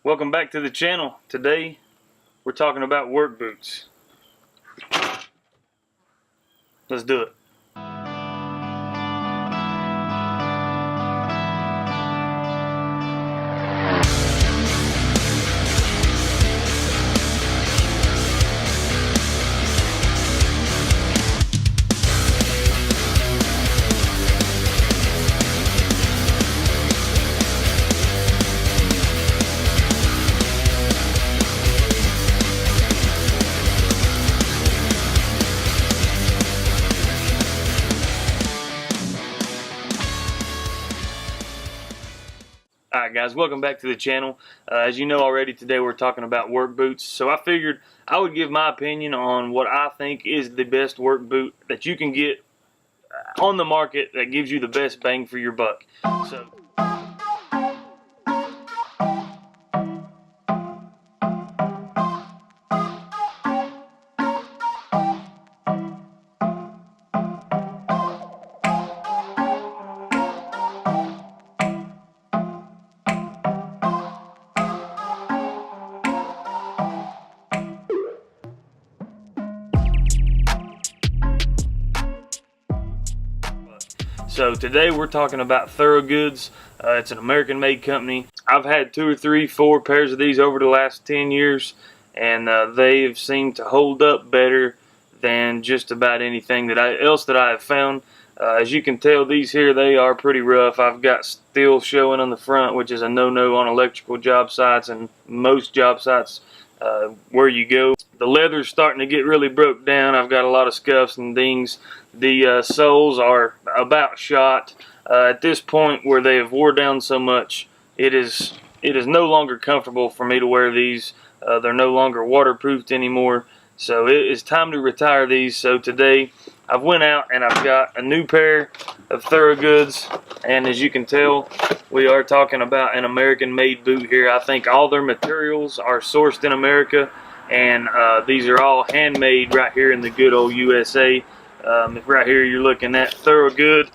Welcome back to the channel. Today we're talking about work boots. Let's do it. Alright guys, welcome back to the channel. As you know already, today we're talking about work boots. So I figured I would give my opinion on what I think is the best work boot that you can get on the market that gives you the best bang for your buck. So today we're talking about Thororgoods. It's an American made company. I've had 2 or 3, 4 pairs of these over the last 10 years, and they've seemed to hold up better than just about anything else that I have found. As you can tell, these here, they are pretty rough. I've got steel showing on the front, which is a no-no on electrical job sites and most job sites where you go. The leather's starting to get really broke down. I've got a lot of scuffs and dings. The soles are about shot. At this point where they have wore down so much, it is no longer comfortable for me to wear these. They're no longer waterproofed anymore. So it is time to retire these. So today I've went out and I've got a new pair of Thororgoods, and as you can tell, we are talking about an American made boot here. I think all their materials are sourced in America, and these are all handmade right here in the good old USA. Right here you're looking at Thorogood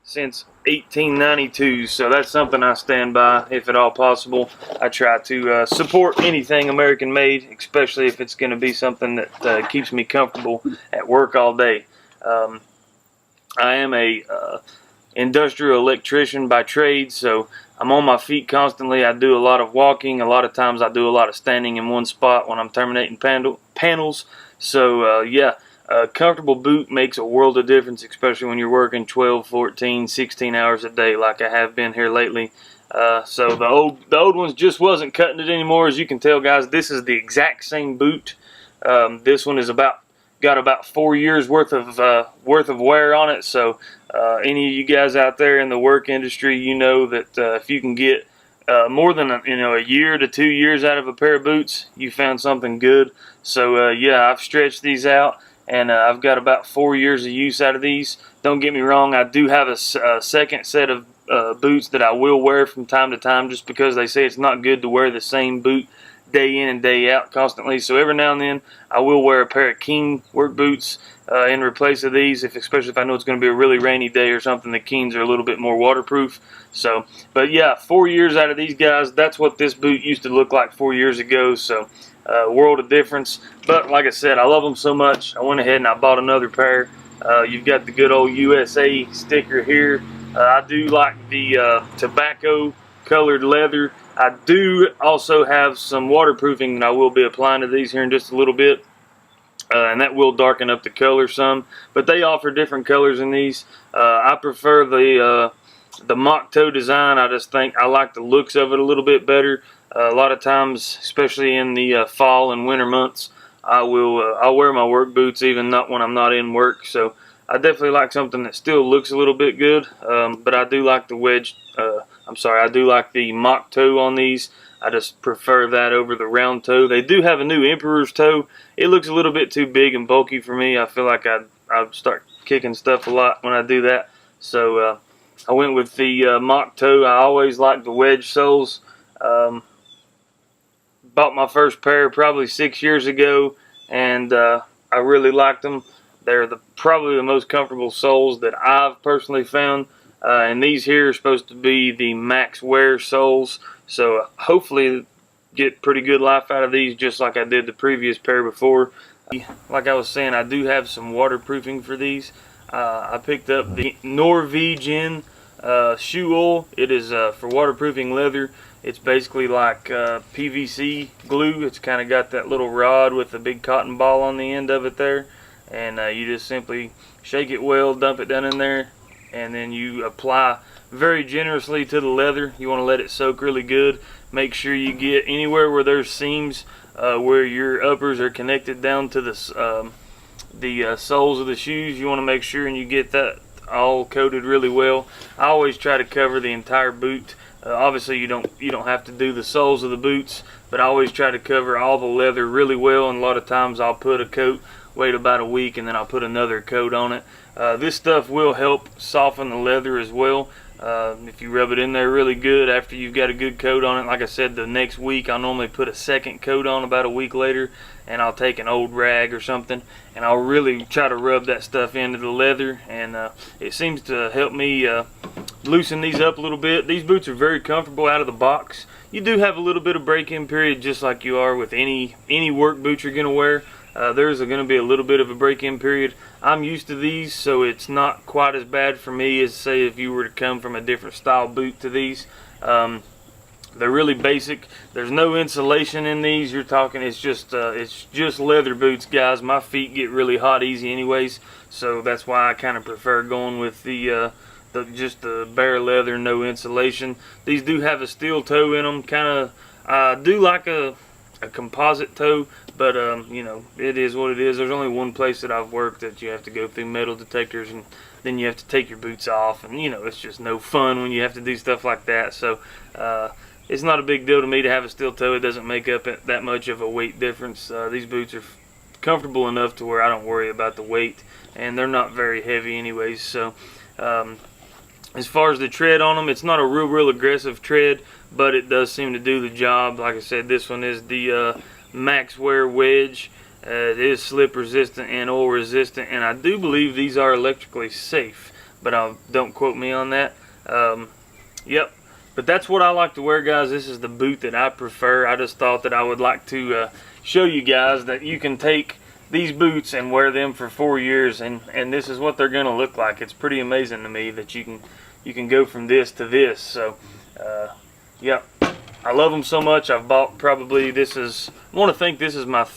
since 1892, so that's something I stand by if at all possible. I try to support anything American made, especially if it's going to be something that keeps me comfortable at work all day. I am a industrial electrician by trade, so I'm on my feet constantly. I do a lot of walking. A lot of times I do a lot of standing in one spot when I'm terminating panels. So yeah, a comfortable boot makes a world of difference, especially when you're working 12, 14, 16 hours a day like I have been here lately. So the old ones just wasn't cutting it anymore. As you can tell, guys, this is the exact same boot. This one is got about 4 years worth of wear on it. So any of you guys out there in the work industry, you know that if you can get more than a year to 2 years out of a pair of boots, you found something good. So yeah, I've stretched these out, and I've got about 4 years of use out of these. Don't get me wrong, I do have a second set of boots that I will wear from time to time, just because they say it's not good to wear the same boot day in and day out constantly. So every now and then I will wear a pair of King work boots in replace of these, especially if I know it's going to be a really rainy day or something. The Kings are a little bit more waterproof. So, but yeah, 4 years out of these guys. That's what this boot used to look like 4 years ago. So world of difference. But like I said, I love them so much, I went ahead and I bought another pair. You've got the good old USA sticker here. I do like the tobacco colored leather. I do also have some waterproofing that I will be applying to these here in just a little bit, and that will darken up the color some, but they offer different colors in these. I prefer the mock toe design. I just think I like the looks of it a little bit better. A lot of times, especially in the fall and winter months, I'll wear my work boots even not when I'm not in work. So I definitely like something that still looks a little bit good, but I do like the I do like the mock toe on these. I just prefer that over the round toe. They do have a new Emperor's toe. It looks a little bit too big and bulky for me. I feel like I'd start kicking stuff a lot when I do that. So I went with the mock toe. I always liked the wedge soles. Bought my first pair probably 6 years ago, and I really liked them. They're probably the most comfortable soles that I've personally found. And these here are supposed to be the max wear soles. So hopefully get pretty good life out of these, just like I did the previous pair before. Like I was saying, I do have some waterproofing for these. I picked up the Norwegian shoe oil. It is for waterproofing leather. It's basically like PVC glue. It's kind of got that little rod with a big cotton ball on the end of it there, and you just simply shake it well, dump it down in there, and then you apply very generously to the leather. You want to let it soak really good. Make sure you get anywhere where there's seams where your uppers are connected down to the soles of the shoes. You want to make sure and you get that all coated really well. I always try to cover the entire boot. Obviously you don't have to do the soles of the boots, but I always try to cover all the leather really well, and a lot of times I'll put a coat, wait about a week, and then I'll put another coat on it. This stuff will help soften the leather as well. If you rub it in there really good after you've got a good coat on it. Like I said, the next week I'll normally put a second coat on about a week later, and I'll take an old rag or something and I'll really try to rub that stuff into the leather, and it seems to help me loosen these up a little bit. These boots are very comfortable out of the box. You do have a little bit of break-in period, just like you are with any work boot you're going to wear. There's going to be a little bit of a break-in period. I'm used to these, so it's not quite as bad for me as, say, if you were to come from a different style boot to these. They're really basic. There's no insulation in these. You're talking it's just leather boots, guys. My feet get really hot easy anyways, so that's why I kind of prefer going with just the bare leather, no insulation. These do have a steel toe in them. Kind of do like a composite toe, but you know, it is what it is. There's only one place that I've worked that you have to go through metal detectors, and then you have to take your boots off, and you know, it's just no fun when you have to do stuff like that. So it's not a big deal to me to have a steel toe. It doesn't make up that much of a weight difference. These boots are comfortable enough to where I don't worry about the weight, and they're not very heavy anyways. So as far as the tread on them, it's not a real aggressive tread, but it does seem to do the job. Like I said, this one is the Max Wear Wedge. It is slip resistant and oil resistant, and I do believe these are electrically safe, but don't quote me on that. Yep, but that's what I like to wear, guys. This is the boot that I prefer. I just thought that I would like to show you guys that you can take these boots and wear them for 4 years, and this is what they're going to look like. It's pretty amazing to me that you can go from this to this. So yep, I love them so much. I've bought probably, I want to think this is my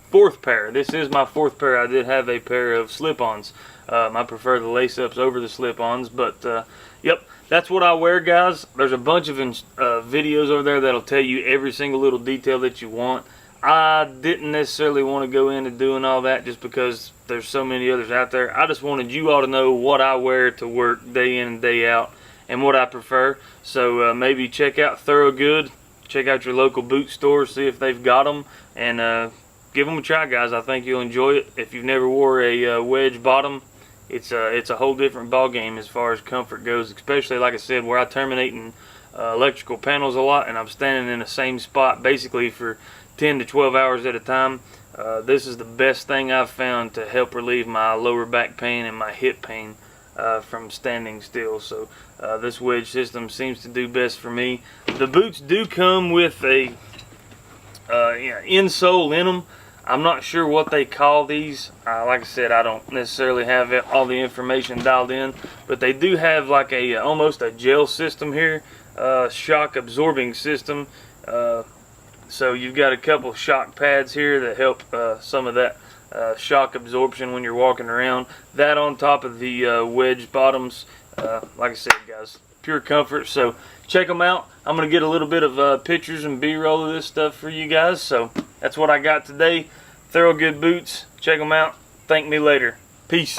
fourth pair. This is my fourth pair. I did have a pair of slip-ons. I prefer the lace-ups over the slip-ons, but yep, that's what I wear, guys. There's a bunch of videos over there that'll tell you every single little detail that you want. I didn't necessarily want to go into doing all that just because there's so many others out there. I just wanted you all to know what I wear to work day in and day out and what I prefer. So maybe check out Thorogood, check out your local boot store, see if they've got them, and give them a try, guys. I think you'll enjoy it. If you've never wore a wedge bottom, it's a whole different ball game as far as comfort goes, especially like I said, where I terminate in electrical panels a lot, and I'm standing in the same spot basically for 10 to 12 hours at a time. This is the best thing I've found to help relieve my lower back pain and my hip pain from standing still. So this wedge system seems to do best for me. The boots do come with a insole in them. I'm not sure what they call these. Like I said, I don't necessarily have all the information dialed in, but they do have like a almost a gel system here, shock absorbing system. So you've got a couple shock pads here that help some of that shock absorption when you're walking around. That on top of the wedge bottoms. Like I said, guys, pure comfort. So check them out. I'm going to get a little bit of pictures and B-roll of this stuff for you guys. So that's what I got today. Thorogood Boots. Check them out. Thank me later. Peace.